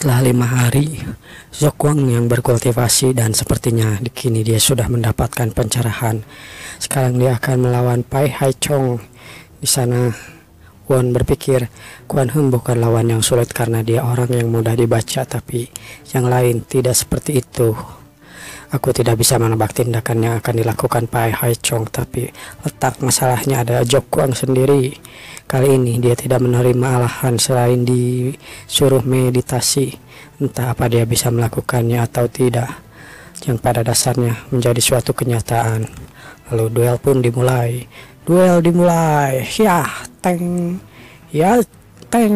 Setelah 5 hari, Zokwang yang berkultivasi dan sepertinya di kini dia sudah mendapatkan pencerahan. Sekarang dia akan melawan Pai Haichong. Di sana Won berpikir Kuan Hum bukan lawan yang sulit karena dia orang yang mudah dibaca, tapi yang lain tidak seperti itu. Aku tidak bisa menebak tindakan yang akan dilakukan Pai Haichong, tapi letak masalahnya ada Zokwang sendiri. Kali ini dia tidak menerima alahan selain disuruh meditasi. Entah apa dia bisa melakukannya atau tidak, yang pada dasarnya menjadi suatu kenyataan. Lalu duel pun dimulai. Ya, teng. Ya, teng.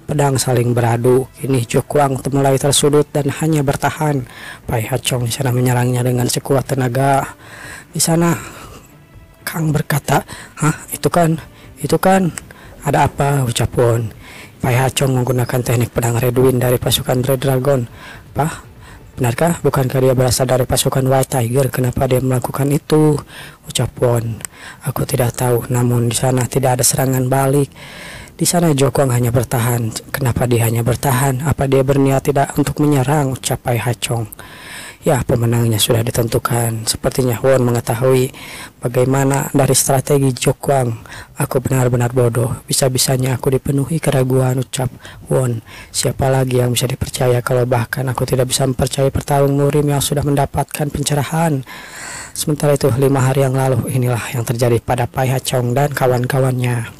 Pedang saling beradu. Kini Zokwang mulai tersudut dan hanya bertahan. Pai Haichong di sana menyerangnya dengan sekuat tenaga. Di sana Kang berkata, "Hah, itu kan ada apa?" ucap Won. Pai Haichong menggunakan teknik pedang Red Wind dari pasukan Red Dragon. "Apa? Benarkah? Bukankah dia berasal dari pasukan White Tiger? Kenapa dia melakukan itu?" ucap Won. "Aku tidak tahu, namun di sana tidak ada serangan balik. Di sana Zokwang hanya bertahan." "Kenapa dia hanya bertahan? Apa dia berniat tidak untuk menyerang?" ucap Pai Haichong. "Ya, pemenangnya sudah ditentukan." Sepertinya Won mengetahui bagaimana dari strategi Zokwang. "Aku benar-benar bodoh. Bisa-bisanya aku dipenuhi keraguan," ucap Won. "Siapa lagi yang bisa dipercaya kalau bahkan aku tidak bisa mempercayai petarung murim yang sudah mendapatkan pencerahan?" Sementara itu 5 hari yang lalu, inilah yang terjadi pada Pai Haichong dan kawan-kawannya.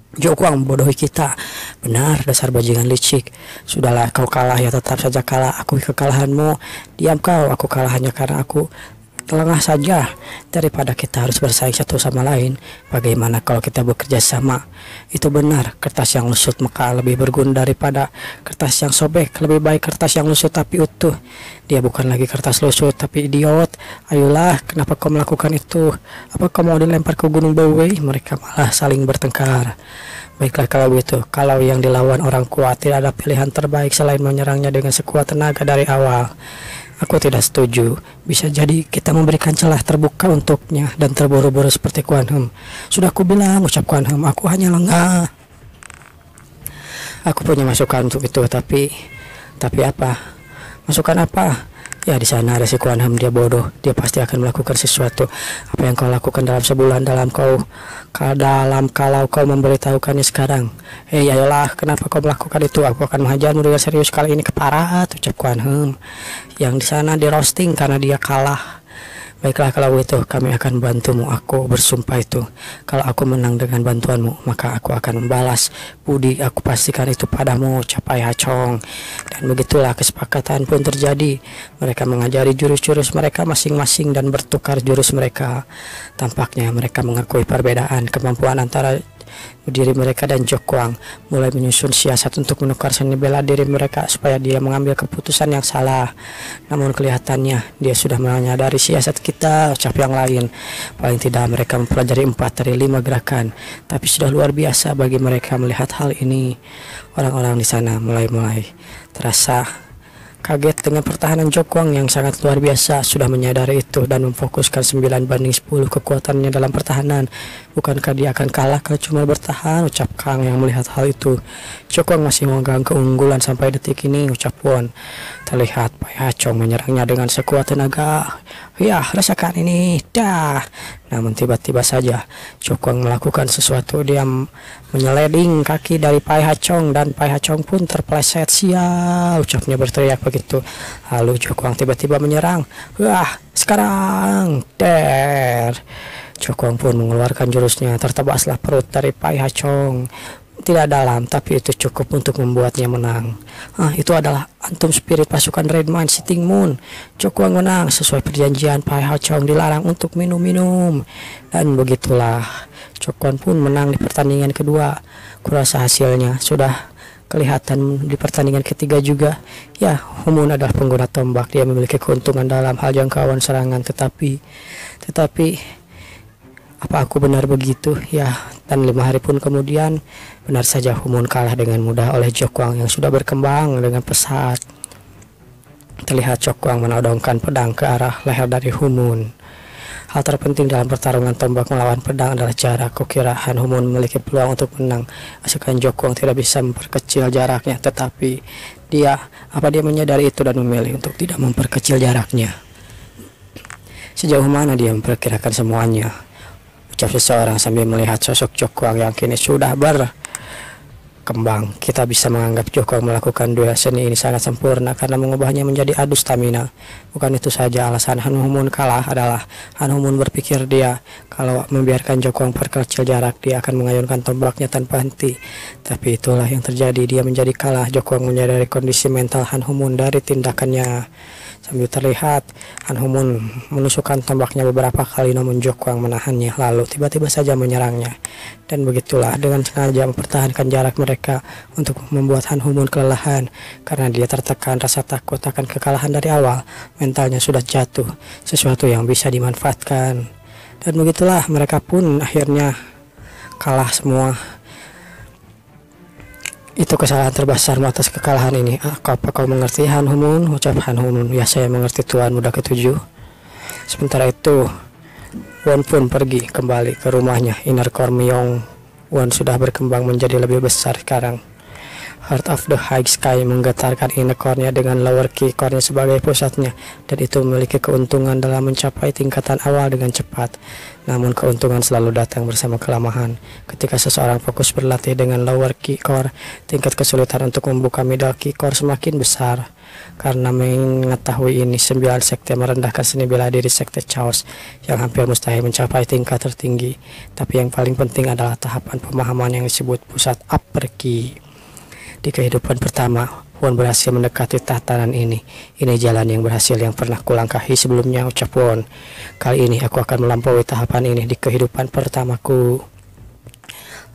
"Zokwang membodohi kita." "Benar, dasar bajingan licik. Sudahlah, kau kalah ya tetap saja kalah. Akui kekalahanmu. Diam kau, aku kalah hanya karena aku lengah saja. Daripada kita harus bersaing satu sama lain, bagaimana kalau kita bekerja sama?" "Itu benar, kertas yang lusut maka lebih berguna daripada kertas yang sobek. Lebih baik kertas yang lusut tapi utuh." "Dia bukan lagi kertas lusut tapi idiot. Ayolah, kenapa kau melakukan itu? Apa kau mau dilempar ke Gunung Bawei?" Mereka malah saling bertengkar. "Baiklah kalau begitu, kalau yang dilawan orang kuat, tidak ada pilihan terbaik selain menyerangnya dengan sekuat tenaga dari awal." "Aku tidak setuju. Bisa jadi kita memberikan celah terbuka untuknya dan terburu-buru seperti Kuan Hum." "Sudah aku bilang," ucap Kuan Hum, "aku hanya lengah. Aku punya masukan untuk itu, tapi apa?" "Masukan apa?" "Ya, di sana ada si Kuan Hum, dia bodoh. Dia pasti akan melakukan sesuatu. Apa yang kau lakukan dalam sebulan kalau kau memberitahukannya sekarang?" "Hei, ayolah, kenapa kau melakukan itu? Aku akan menghajarmu dengan serius kali ini ke Parat," ucap Kuan Hum. "Yang di sana di roasting karena dia kalah." "Baiklah kalau itu, kami akan bantumu. Aku bersumpah itu. Kalau aku menang dengan bantuanmu, maka aku akan membalas budi. Aku pastikan itu padamu," ucap Pai Haichong. Dan begitulah kesepakatan pun terjadi. Mereka mengajari jurus-jurus mereka masing-masing dan bertukar jurus mereka. Tampaknya mereka mengakui perbedaan kemampuan antara diri mereka dan Zokwang, mulai menyusun siasat untuk menukar seni bela diri mereka supaya dia mengambil keputusan yang salah. Namun kelihatannya dia sudah menyadari siasat kita, ucap yang lain. Paling tidak mereka mempelajari 4 dari 5 gerakan, tapi sudah luar biasa bagi mereka melihat hal ini. Orang-orang di sana mulai terasa kaget dengan pertahanan Zokwang yang sangat luar biasa. Sudah menyadari itu dan memfokuskan 9-10 kekuatannya dalam pertahanan. "Bukankah dia akan kalah kalau cuma bertahan?" ucap Kang yang melihat hal itu. "Zokwang masih memegang keunggulan sampai detik ini," ucap Won. Terlihat Pai Haichong menyerangnya dengan sekuat tenaga. "Ya, rasakan ini, dah." Namun tiba-tiba saja Zokwang melakukan sesuatu. Dia menyeleding kaki dari Pai Haichong dan Pai Haichong pun terpeleset. "Sial," ucapnya berteriak begitu. Lalu Zokwang tiba-tiba menyerang. "Wah, sekarang!" Der. Zokwang pun mengeluarkan jurusnya. Tertebaslah perut dari Pai Haichong. Tidak dalam, tapi itu cukup untuk membuatnya menang. Itu adalah Antum Spirit pasukan Red Mind Sitting Moon. Zokwang menang. Sesuai perjanjian, Pai Haichong dilarang untuk minum-minum. Dan begitulah, Zokwang pun menang di pertandingan kedua. Kurasa hasilnya sudah kelihatan di pertandingan ketiga juga. Ya, Humun adalah pengguna tombak. Dia memiliki keuntungan dalam hal jangkauan serangan. Tetapi apa aku benar begitu? Ya, dan 5 hari pun kemudian, benar saja Humun kalah dengan mudah oleh Zokwang yang sudah berkembang dengan pesat. Terlihat Zokwang menodongkan pedang ke arah leher dari Humun. Hal terpenting dalam pertarungan tombak melawan pedang adalah jarak. Kukira Han Humun memiliki peluang untuk menang, asalkan Jokwang tidak bisa memperkecil jaraknya. Tetapi dia menyadari itu dan memilih untuk tidak memperkecil jaraknya. Sejauh mana dia memperkirakan semuanya? Ucap seseorang sambil melihat sosok Jokwang yang kini sudah berkembang. Kita bisa menganggap Jokwang melakukan duel seni ini sangat sempurna karena mengubahnya menjadi adu stamina. Bukan itu saja alasan Han Humun kalah adalah Han Humun berpikir dia kalau membiarkan Jokwang perkecil jarak, dia akan mengayunkan tombaknya tanpa henti. Tapi itulah yang terjadi, dia menjadi kalah. Jokwang menyadari kondisi mental Han Humun dari tindakannya. Sambil terlihat, Han Humun menusukkan tombaknya beberapa kali, namun Jokwang menahannya, lalu tiba-tiba saja menyerangnya. Dan begitulah, dengan sengaja mempertahankan jarak mereka untuk membuat Han Humun kelelahan. Karena dia tertekan rasa takut akan kekalahan dari awal, mentalnya sudah jatuh, sesuatu yang bisa dimanfaatkan. Dan begitulah, mereka pun akhirnya kalah semua. Itu kesalahan terbesarmu atas kekalahan ini. Apa kau mengerti, Han Humun? Ucap Han Humun. Ya, saya mengerti, Tuan Muda Ketujuh. Sementara itu, Won pun pergi kembali ke rumahnya. Inner core Myong Won sudah berkembang menjadi lebih besar sekarang. Heart of the High Sky menggetarkan inner core-nya dengan lower key core-nya sebagai pusatnya, dan itu memiliki keuntungan dalam mencapai tingkatan awal dengan cepat. Namun keuntungan selalu datang bersama kelemahan. Ketika seseorang fokus berlatih dengan lower key core, tingkat kesulitan untuk membuka middle key core semakin besar. Karena mengetahui ini, 9 sekte merendahkan seni bela diri sekte Chaos yang hampir mustahil mencapai tingkat tertinggi. Tapi yang paling penting adalah tahapan pemahaman yang disebut pusat upper key. Di kehidupan pertama, Won berhasil mendekati tatanan ini. Ini jalan yang berhasil yang pernah kulangkahi sebelumnya, ucap Won. Kali ini aku akan melampaui tahapan ini di kehidupan pertamaku.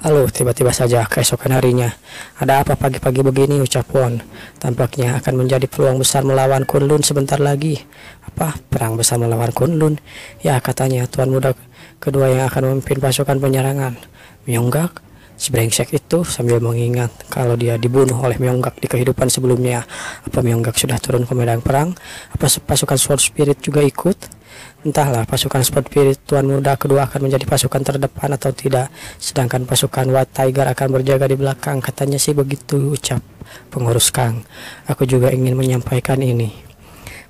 Lalu tiba-tiba saja keesokan harinya, ada apa pagi-pagi begini, ucap Won. Tampaknya akan menjadi peluang besar melawan Kunlun sebentar lagi. Apa? Perang besar melawan Kunlun? Ya, katanya Tuan Muda kedua yang akan memimpin pasukan penyerangan. Myonggak? Si brengsek itu sambil mengingat kalau dia dibunuh oleh Myonggak di kehidupan sebelumnya. Apa Myonggak sudah turun ke medan perang? Apa pasukan Sword Spirit juga ikut? Entahlah, pasukan Sword Spirit Tuan Muda kedua akan menjadi pasukan terdepan atau tidak, sedangkan pasukan White Tiger akan berjaga di belakang. Katanya sih begitu, ucap pengurus Kang. Aku juga ingin menyampaikan ini.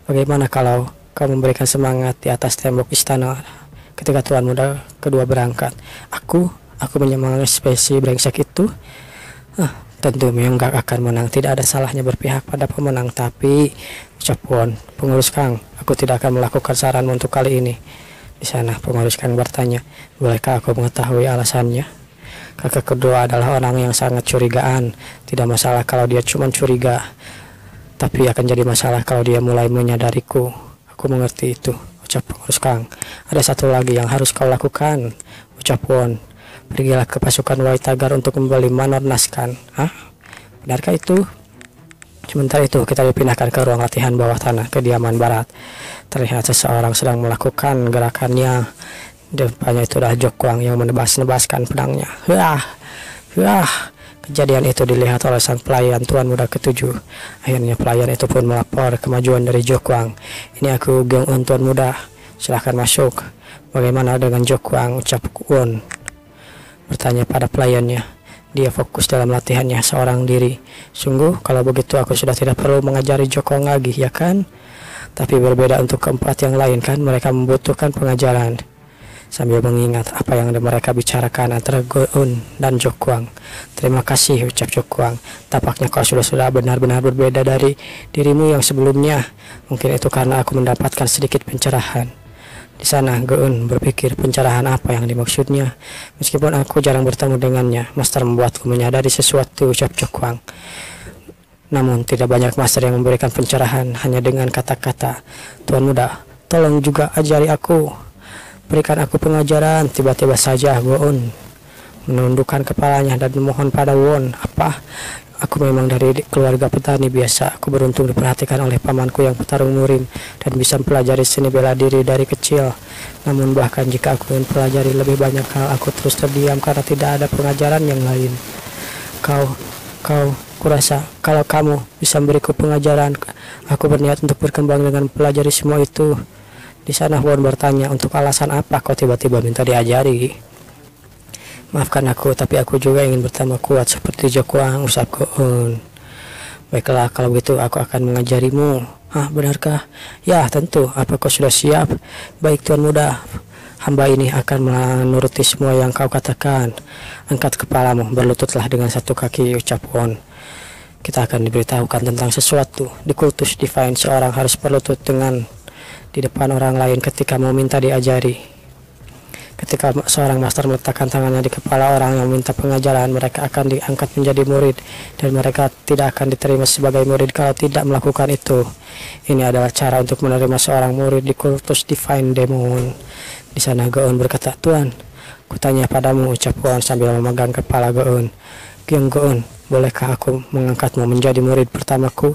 Bagaimana kalau kau memberikan semangat di atas tembok istana ketika Tuan Muda kedua berangkat? Aku menyemangati spesies brengsek itu. Tentu Myonggak akan menang. Tidak ada salahnya berpihak pada pemenang. Tapi, ucap Won, pengurus Kang, aku tidak akan melakukan saranmu untuk kali ini. Di sana pengurus Kang bertanya, bolehkah aku mengetahui alasannya? Kakak kedua adalah orang yang sangat curigaan. Tidak masalah kalau dia cuma curiga, tapi akan jadi masalah kalau dia mulai menyadariku. Aku mengerti itu, ucap pengurus Kang. Ada satu lagi yang harus kau lakukan, ucap Won. Pergilah ke pasukan White Tiger untuk membeli manor Naskan. Hah? Benarkah itu? Sementara itu kita dipindahkan ke ruang latihan bawah tanah kediaman barat. Terlihat seseorang sedang melakukan gerakannya. Depannya itu adalah Jokwang yang menebas-nebaskan pedangnya. Kejadian itu dilihat oleh sang pelayan Tuan Muda Ketujuh. Akhirnya pelayan itu pun melapor kemajuan dari Jokwang. Ini aku Gyeong-eun Tuan Muda. Silahkan masuk. Bagaimana dengan Jokwang? Ucap Won bertanya pada pelayannya. Dia fokus dalam latihannya seorang diri. Sungguh, kalau begitu aku sudah tidak perlu mengajari Jokwang lagi, ya kan? Tapi berbeda untuk keempat yang lain kan, mereka membutuhkan pengajaran. Sambil mengingat apa yang mereka bicarakan antara Gyeong-eun dan Jokwang. Terima kasih, ucap Jokwang. Tampaknya kau sudah benar-benar berbeda dari dirimu yang sebelumnya. Mungkin itu karena aku mendapatkan sedikit pencerahan. Di sana Gyeong-eun berpikir pencerahan apa yang dimaksudnya. Meskipun aku jarang bertemu dengannya, Master membuatku menyadari sesuatu, ucap Jokwang. Namun tidak banyak Master yang memberikan pencerahan hanya dengan kata-kata. Tuan Muda, tolong juga ajari aku. Berikan aku pengajaran. Tiba-tiba saja Gyeong-eun menundukkan kepalanya dan memohon pada Won. Apa? Aku memang dari keluarga petani biasa. Aku beruntung diperhatikan oleh pamanku yang petarung murim dan bisa mempelajari seni bela diri dari kecil. Namun bahkan jika aku ingin pelajari lebih banyak hal, aku terus terdiam karena tidak ada pengajaran yang lain. Kurasa kalau kamu bisa memberiku pengajaran, aku berniat untuk berkembang dengan mempelajari semua itu. Di sana Won bertanya, untuk alasan apa kau tiba-tiba minta diajari? Maafkan aku, tapi aku juga ingin bertambah kuat seperti Jokwang, usap Goon. Baiklah, kalau begitu aku akan mengajarimu. Ah, benarkah? Ya, tentu. Apa kau sudah siap? Baik, Tuan Muda. Hamba ini akan menuruti semua yang kau katakan. Angkat kepalamu, berlututlah dengan satu kaki, ucap Won. Kita akan diberitahukan tentang sesuatu. Di kultus Divine, seorang harus berlutut di depan orang lain ketika mau minta diajari. Ketika seorang master meletakkan tangannya di kepala orang yang minta pengajaran, mereka akan diangkat menjadi murid, dan mereka tidak akan diterima sebagai murid kalau tidak melakukan itu. Ini adalah cara untuk menerima seorang murid di kultus Divine Demon. Di sana Goon berkata, Tuan, kutanya padamu, ucap Won sambil memegang kepala Goon. Kyung Goon, bolehkah aku mengangkatmu menjadi murid pertamaku?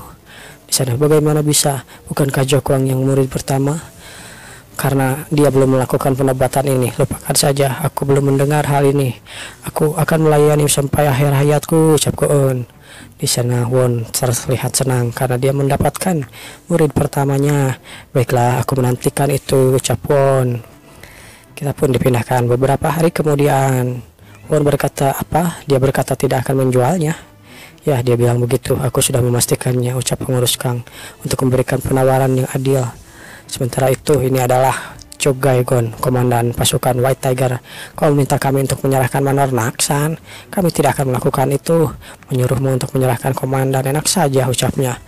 Di sana, bagaimana bisa? Bukankah Jokwang yang murid pertama? Karena dia belum melakukan penobatan ini, lupakan saja, aku belum mendengar hal ini. Aku akan melayani sampai akhir hayatku, ucap Goon. Di sana Won terlihat senang karena dia mendapatkan murid pertamanya. Baiklah, aku menantikan itu, ucap Won. Kita pun dipindahkan beberapa hari kemudian. Won berkata, apa? Dia berkata tidak akan menjualnya. Ya, dia bilang begitu. Aku sudah memastikannya, ucap pengurus Kang, untuk memberikan penawaran yang adil. Sementara itu, ini adalah Chogai Gon, komandan pasukan White Tiger. Kau meminta kami untuk menyerahkan Manor Naksan. Kami tidak akan melakukan itu. Menyuruhmu untuk menyerahkan komandan, enak saja, ucapnya.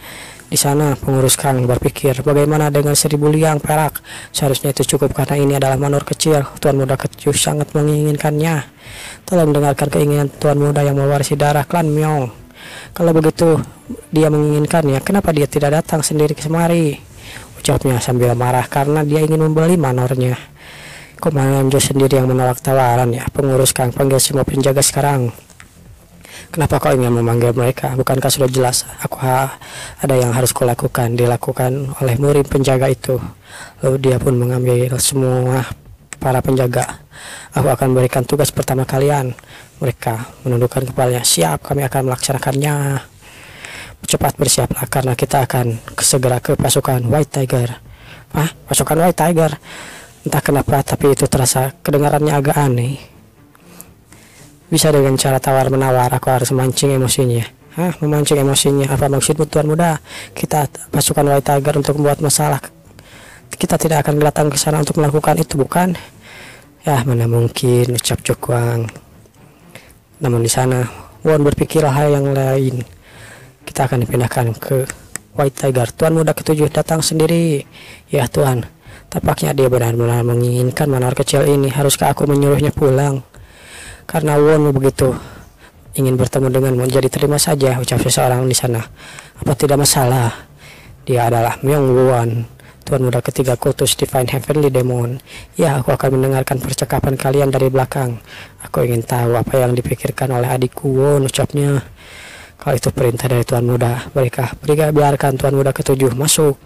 Di sana pengurus Kang berpikir, bagaimana dengan 1000 liang perak? Seharusnya itu cukup karena ini adalah manor kecil. Tuan Muda Ketujuh sangat menginginkannya. Tolong dengarkan keinginan Tuan Muda yang mewarisi darah klan Myong. Kalau begitu dia menginginkannya, kenapa dia tidak datang sendiri kemari? Ucapnya sambil marah karena dia ingin membeli manornya. Komandan Jo sendiri yang menolak tawaran. Ya, pengurus Kang, panggil semua penjaga sekarang. Kenapa kau ingin memanggil mereka? Bukankah sudah jelas ada yang harus kau lakukan, dilakukan oleh murid penjaga itu? Lalu dia pun mengambil semua para penjaga. Aku akan berikan tugas pertama kalian. Mereka menundukkan kepalanya. Siap, kami akan melaksanakannya. Cepat bersiaplah karena kita akan segera ke pasukan White Tiger. Ah, pasukan White Tiger. Entah kenapa, tapi itu terasa kedengarannya agak aneh. Bisa dengan cara tawar-menawar, aku harus memancing emosinya. Hah, memancing emosinya? Apa maksudmu, Tuan Muda? Kita pasukan White Tiger untuk membuat masalah. Kita tidak akan datang ke sana untuk melakukan itu, bukan? Ya, mana mungkin, ucap Jokwang. Namun di sana, Won berpikir hal yang lain. Kita akan dipindahkan ke White Tiger. Tuan Muda Ketujuh datang sendiri. Ya, Tuan. Tampaknya dia benar-benar menginginkan manor kecil ini. Haruskah aku menyuruhnya pulang? Karena Won begitu ingin bertemu denganmu, jadi terima saja, ucap seseorang di sana. Apa tidak masalah? Dia adalah Myong Won, Tuan Muda ketiga kultus Divine Heavenly Demon. Ya, aku akan mendengarkan percakapan kalian dari belakang. Aku ingin tahu apa yang dipikirkan oleh adikku Won, ucapnya. Kalau itu perintah dari Tuan Muda, biarkan Tuan Muda Ketujuh masuk.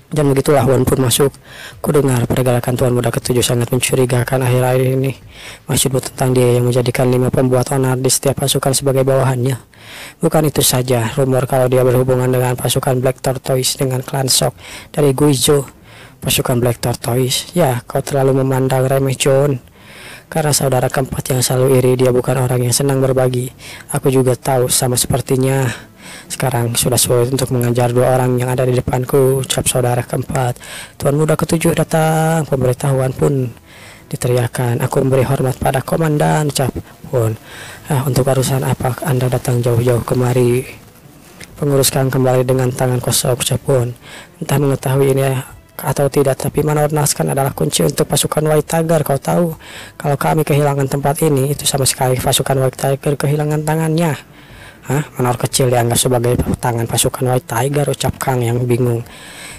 Dan begitulah Won pun masuk. Ku dengar pergerakan Tuan Muda Ketujuh sangat mencurigakan akhir-akhir ini. Maksudmu tentang dia yang menjadikan 5 pembuat onar di setiap pasukan sebagai bawahannya? Bukan itu saja, rumor kalau dia berhubungan dengan pasukan Black Tortoise dengan klan Sok dari Guizhou. Pasukan Black Tortoise? Ya, kau terlalu memandang remeh John. Karena saudara keempat yang selalu iri, dia bukan orang yang senang berbagi. Aku juga tahu, sama sepertinya. Sekarang sudah sulit untuk mengejar 2 orang yang ada di depanku, ucap saudara keempat. Tuan Muda Ketujuh datang. Pemberitahuan pun diteriakan. Aku memberi hormat pada komandan, ucap Won. Untuk urusan apa Anda datang jauh-jauh kemari? Pengurus Kang kembali dengan tangan kosong, ucap Won. Entah mengetahui ini atau tidak, tapi Manor Naksan adalah kunci untuk pasukan White Tiger. Kau tahu, kalau kami kehilangan tempat ini, itu sama sekali pasukan White Tiger kehilangan tangannya. Manor kecil dianggap sebagai tangan pasukan White Tiger, ucap Kang yang bingung.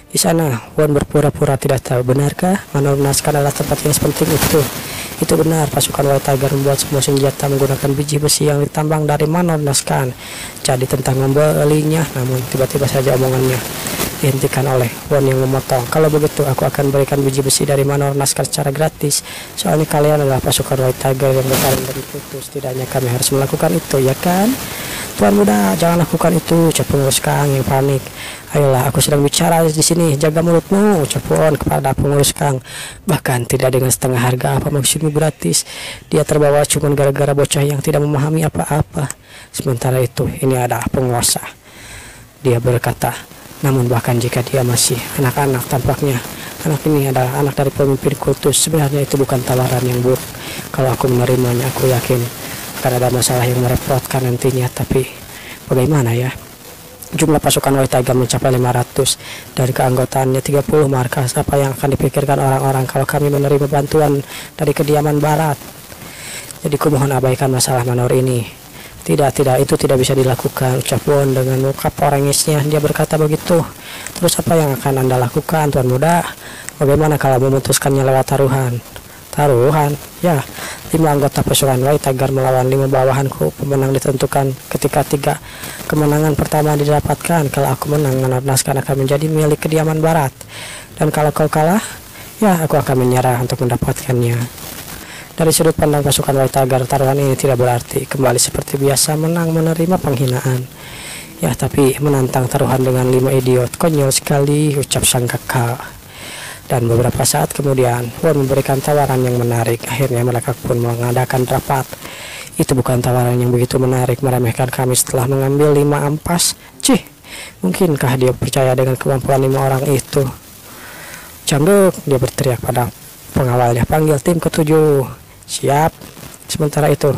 Di sana, Won berpura-pura tidak tahu. Benarkah Manor Naksan adalah tempat yang penting itu? Itu benar, pasukan White Tiger membuat semua senjata menggunakan biji besi yang ditambang dari Manor Naksan. Jadi tentang membelinya, namun tiba-tiba saja omongannya dihentikan oleh Won yang memotong. Kalau begitu, aku akan berikan biji besi dari Manor Naksan secara gratis. Soalnya kalian adalah pasukan White Tiger yang bertarung dari putus. Setidaknya kami harus melakukan itu, ya kan? Tuan muda, jangan lakukan itu, ucap pengurus Kang yang panik. Ayolah, aku sedang bicara di sini, jaga mulutmu, ucap Won kepada pengurus Kang. Bahkan tidak dengan setengah harga. Apa maksudmu gratis? Dia terbawa cuma gara-gara bocah yang tidak memahami apa-apa. Sementara itu, ini adalah penguasa. Dia berkata, namun bahkan jika dia masih anak-anak tampaknya, anak ini adalah anak dari pemimpin kultus. Sebenarnya itu bukan tawaran yang buruk. Kalau aku menerimanya, aku yakin akan ada masalah yang merepotkan nantinya. Tapi bagaimana ya? Jumlah pasukan White Tiger mencapai 500 dari keanggotaannya 30 markas. Apa yang akan dipikirkan orang-orang kalau kami menerima bantuan dari kediaman barat? Jadi kumohon abaikan masalah manor ini. Tidak, itu tidak bisa dilakukan, ucap Won dengan muka porengisnya. Dia berkata begitu. Terus apa yang akan Anda lakukan, Tuan Muda? Bagaimana kalau memutuskannya lewat taruhan? Taruhan? Ya, 5 anggota pasukan White Tiger melawan 5 bawahanku. Pemenang ditentukan ketika 3 kemenangan pertama didapatkan. Kalau aku menang, manor Nazcan akan menjadi milik kediaman barat. Dan kalau kau kalah, ya aku akan menyerah untuk mendapatkannya. Dari sudut pandang pasukan White Tiger, taruhan ini tidak berarti. Kembali seperti biasa, menang menerima penghinaan. Ya, tapi menantang taruhan dengan 5 idiot, konyol sekali, ucap sang kakak. Dan beberapa saat kemudian, Won memberikan tawaran yang menarik. Akhirnya mereka pun mengadakan rapat. Itu bukan tawaran yang begitu menarik, meremehkan kami setelah mengambil 5 ampas. Cih, mungkinkah dia percaya dengan kemampuan 5 orang itu? Cambuk, dia berteriak pada pengawalnya, panggil tim ke-7. Siap. Sementara itu,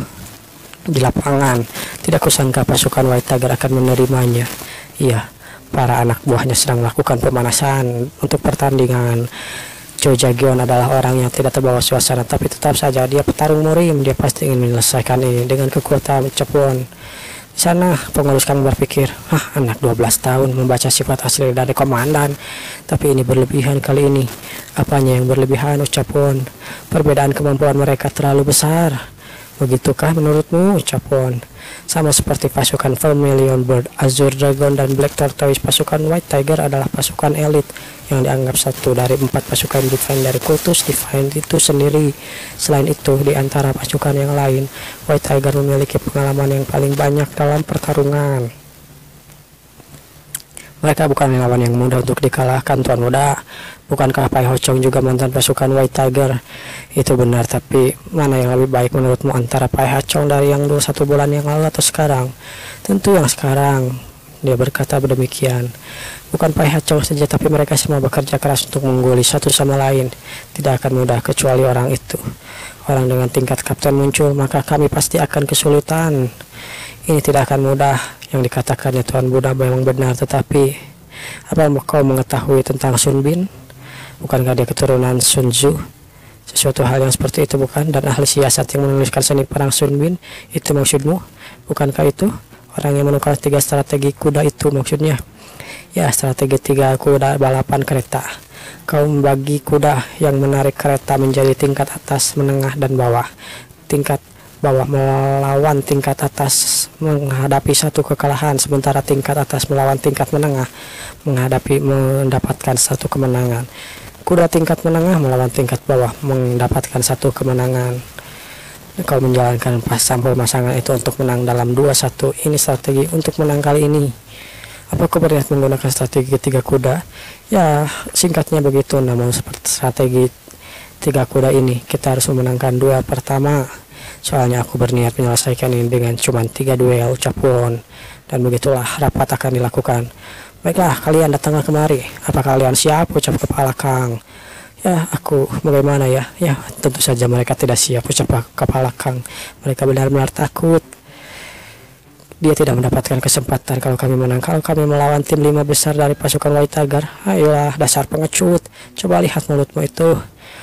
di lapangan, tidak kusangka pasukan White Tiger akan menerimanya. Iya, para anak buahnya sedang melakukan pemanasan untuk pertandingan. Cho Jae-geon adalah orang yang tidak terbawa suasana, tapi tetap saja dia petarung murim. Dia pasti ingin menyelesaikan ini dengan kekuatan Cepwon. Di sana pengurus kami berpikir, anak 12 tahun membaca sifat asli dari komandan. Tapi ini berlebihan kali ini. Apanya yang berlebihan, ucap Won? Perbedaan kemampuan mereka terlalu besar. Begitukah menurutmu, ucap Won? Sama seperti pasukan Vermilion Bird, Azure Dragon, dan Black Tortoise, pasukan White Tiger adalah pasukan elit yang dianggap satu dari 4 pasukan Divine dari kultus Divine itu sendiri. Selain itu, di antara pasukan yang lain, White Tiger memiliki pengalaman yang paling banyak dalam pertarungan. Mereka bukan lawan yang mudah untuk dikalahkan, Tuan Muda. Bukankah Pai Ho Chong juga mantan pasukan White Tiger? Itu benar, tapi mana yang lebih baik menurutmu antara Pai Ho Chong dari yang dulu 1 bulan yang lalu atau sekarang? Tentu yang sekarang, dia berkata demikian. Bukan Pai Ho Chong saja, tapi mereka semua bekerja keras untuk mengguli satu sama lain. Tidak akan mudah kecuali orang itu. Orang dengan tingkat kapten muncul, maka kami pasti akan kesulitan. Ini tidak akan mudah. Yang dikatakannya Tuan Buddha memang benar, tetapi apa kau mengetahui tentang Sun Bin? Bukankah dia keturunan Sun Tzu? Sesuatu hal yang seperti itu bukan? Dan ahli siasat yang menuliskan seni perang Sun Bin, itu maksudmu? Bukankah itu orang yang menukar 3 strategi kuda itu maksudnya? Ya, strategi 3 kuda balapan kereta. Kau membagi kuda yang menarik kereta menjadi tingkat atas, menengah, dan bawah. Tingkat bawah melawan tingkat atas menghadapi satu kekalahan, sementara tingkat atas melawan tingkat menengah mendapatkan satu kemenangan. Kuda tingkat menengah melawan tingkat bawah mendapatkan satu kemenangan. Kau menjalankan pemasangan itu untuk menang dalam 2-1. Ini strategi untuk menang kali ini. Apa kau berniat menggunakan strategi 3 kuda? Ya, singkatnya begitu. Namun seperti strategi 3 kuda ini, kita harus memenangkan 2 pertama. Soalnya aku berniat menyelesaikan ini dengan cuma 3 duel, ucap Won. Dan begitulah rapat akan dilakukan. Baiklah, kalian datanglah kemari. Apa kalian siap, ucap kepala Kang? Ya, aku bagaimana ya? Ya, tentu saja mereka tidak siap, ucap kepala Kang. Mereka benar-benar takut. Dia tidak mendapatkan kesempatan kalau kami menang. Kalau kami melawan tim 5 besar dari pasukan White Tiger, ayolah dasar pengecut. Coba lihat mulutmu itu.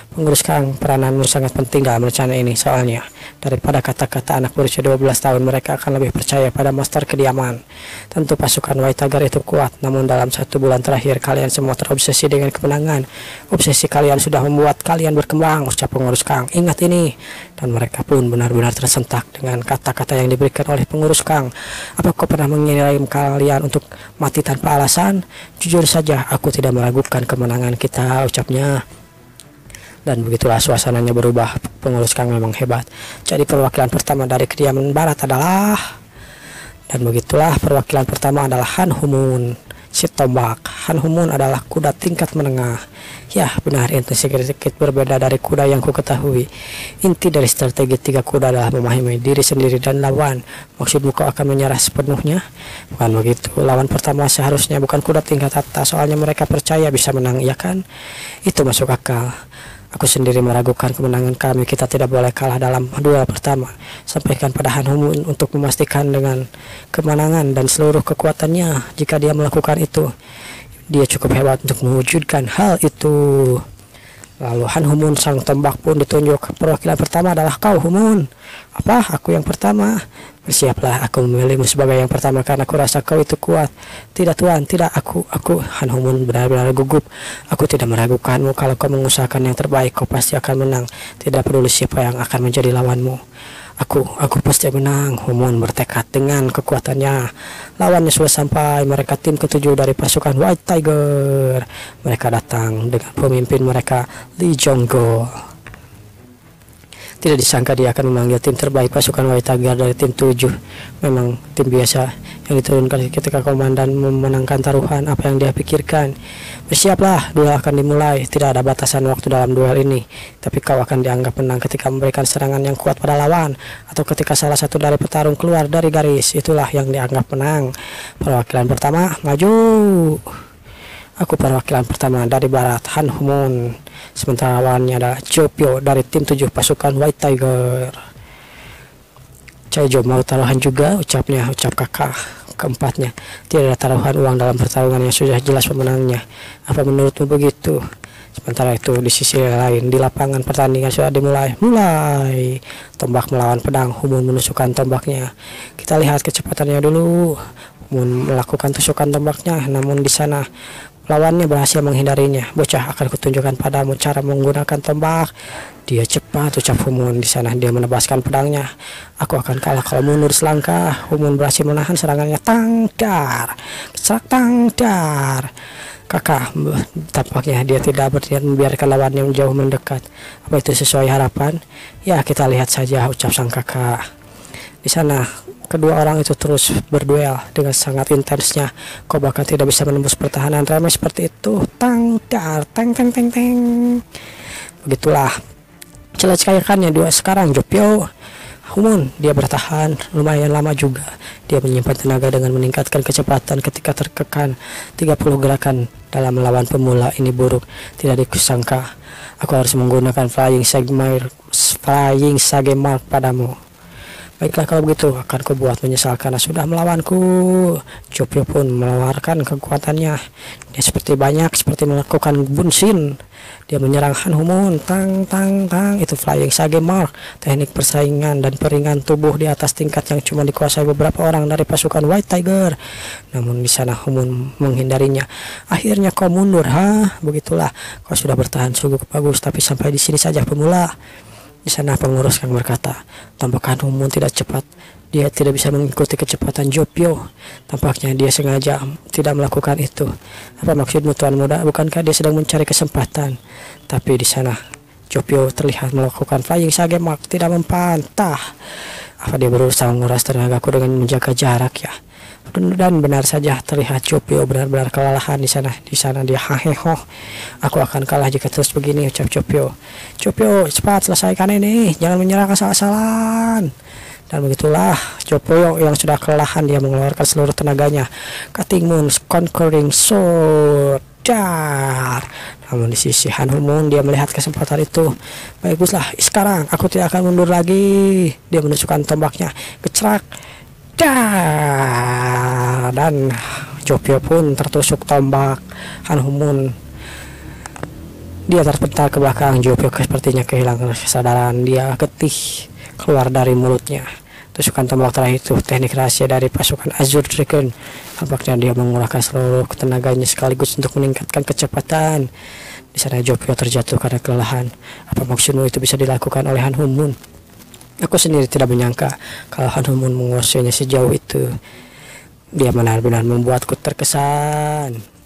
Pengurus Kang, perananmu sangat penting dalam rencana ini. Soalnya, daripada kata-kata anak berusia 12 tahun, mereka akan lebih percaya pada master kediaman. Tentu pasukan White Tiger itu kuat, namun dalam 1 bulan terakhir, kalian semua terobsesi dengan kemenangan. Obsesi kalian sudah membuat kalian berkembang, ucap pengurus Kang. Ingat ini. Dan mereka pun benar-benar tersentak dengan kata-kata yang diberikan oleh pengurus Kang. Apa kau pernah mengirim kalian untuk mati tanpa alasan? Jujur saja, aku tidak meragukan kemenangan kita, ucapnya. Dan begitulah suasananya berubah. Pengurus Kang memang hebat. Jadi perwakilan pertama dari kediaman barat adalah Dan begitulah perwakilan pertama adalah Han Humun, si tombak. Han Humun adalah kuda tingkat menengah. Ya benar, itu sedikit berbeda dari kuda yang ku ketahui. Inti dari strategi tiga kuda adalah memahami diri sendiri dan lawan. Maksudmu kau akan menyerah sepenuhnya? Bukan begitu. Lawan pertama seharusnya bukan kuda tingkat atas, soalnya mereka percaya bisa menang, ya kan? Itu masuk akal. Aku sendiri meragukan kemenangan kami. Kita tidak boleh kalah dalam duel pertama. Sampaikan pada Han Humun untuk memastikan dengan kemenangan dan seluruh kekuatannya. Jika dia melakukan itu, dia cukup hebat untuk mewujudkan hal itu. Lalu Han Humun sang tombak pun ditunjuk. Perwakilan pertama adalah kau, Humun. Apa? Aku yang pertama? Bersiaplah, aku memilihmu sebagai yang pertama karena aku rasa kau itu kuat. Tidak tuan, tidak, aku. Han Humun benar-benar gugup. Aku tidak meragukanmu. Kalau kau mengusahakan yang terbaik, kau pasti akan menang. Tidak peduli siapa yang akan menjadi lawanmu. Aku pasti menang. Humun bertekad dengan kekuatannya. Lawannya sudah sampai. Mereka tim ketujuh dari pasukan White Tiger. Mereka datang dengan pemimpin mereka, Lee Jong-go. Tidak disangka dia akan memanggil tim terbaik pasukan White Tiger dari tim 7. Memang tim biasa yang diturunkan ketika komandan memenangkan taruhan. Apa yang dia pikirkan? Bersiaplah, duel akan dimulai. Tidak ada batasan waktu dalam duel ini. Tapi kau akan dianggap menang ketika memberikan serangan yang kuat pada lawan, atau ketika salah satu dari petarung keluar dari garis. Itulah yang dianggap menang. Perwakilan pertama, maju. Aku perwakilan pertama dari barat, Han Humun. Sementara lawannya adalah Jopyo dari tim 7 pasukan White Tiger. Caijo mau taruhan juga, ucap kakak keempatnya. Tidak ada taruhan uang dalam pertarungan yang sudah jelas pemenangnya. Apa menurutmu begitu? Sementara itu di sisi lain, di lapangan pertandingan sudah dimulai. Tombak melawan pedang. Humun menusukkan tombaknya. Kita lihat kecepatannya dulu. Humun melakukan tusukan tombaknya, namun di sana lawannya berhasil menghindarinya. Bocah, akan kutunjukkan padamu cara menggunakan tombak. Dia cepat, ucap Humun. Di sana dia menebaskan pedangnya. Aku akan kalah kalau mundur selangkah. Humun berhasil menahan serangannya. Tangdar, tangdar. Kakak, tampaknya dia tidak berniat membiarkan lawannya jauh mendekat. Apa itu sesuai harapan? Ya, kita lihat saja, ucap sang kakak. Di sana kedua orang itu terus berduel dengan sangat intensnya. Kau bahkan tidak bisa menembus pertahanan remeh seperti itu. Tangdar, teng. Begitulah celakakannya dua sekarang. Jopyo Humun, dia bertahan lumayan lama juga. Dia menyimpan tenaga dengan meningkatkan kecepatan ketika terkekan. 30 gerakan dalam melawan pemula ini buruk. Tidak disangka aku harus menggunakan Flying Sagemar padamu. Baiklah kalau begitu, akan kubuat menyesal karena sudah melawanku. Jopyo pun mengeluarkan kekuatannya. Dia seperti melakukan bunshin. Dia menyerang Han Humun. Tang. Itu Flying Sagemar, teknik persaingan dan peringan tubuh di atas tingkat yang cuma dikuasai beberapa orang dari pasukan White Tiger. Namun di sana Humun menghindarinya. Akhirnya kau mundur, Begitulah, kau sudah bertahan sungguh bagus, tapi sampai di sini saja pemula. Di sana pengurus yang berkata, tampaknya Humun tidak cepat. Dia tidak bisa mengikuti kecepatan Jopyo. Tampaknya dia sengaja tidak melakukan itu. Apa maksudmu, tuan muda? Bukankah dia sedang mencari kesempatan? Tapi di sana Jopyo terlihat melakukan Flying Sagemar, tidak membantah. Apa dia berusaha menguras tenagaku dengan menjaga jarak, ya? Dan benar saja terlihat Jopyo benar-benar kelelahan di sana. Di sana dia haheho. Aku akan kalah jika terus begini, ucap Jopyo. Jopyo, cepat selesaikan ini. Jangan menyerang asal-asalan. Dan begitulah Jopyo yang sudah kelelahan, dia mengeluarkan seluruh tenaganya. Cutting Moon, Conquering Sword. Dar. Namun di sisi Han Humun, dia melihat kesempatan itu. Baguslah, sekarang aku tidak akan mundur lagi. Dia menusukkan tombaknya. Gecrak. Dan Jopyo pun tertusuk tombak Han Humun. Dia terpental ke belakang. Jopyo sepertinya kehilangan kesadaran. Dia getih keluar dari mulutnya. Tusukan tombak terakhir itu teknik rahasia dari pasukan Azure Dragon. Tampaknya dia menggunakan seluruh tenaganya sekaligus untuk meningkatkan kecepatan. Di sana Jopyo terjatuh karena kelelahan. Apa maksudmu itu bisa dilakukan oleh Han Humun? Aku sendiri tidak menyangka kalau Han Humun menguasainya sejauh itu. Dia benar-benar membuatku terkesan.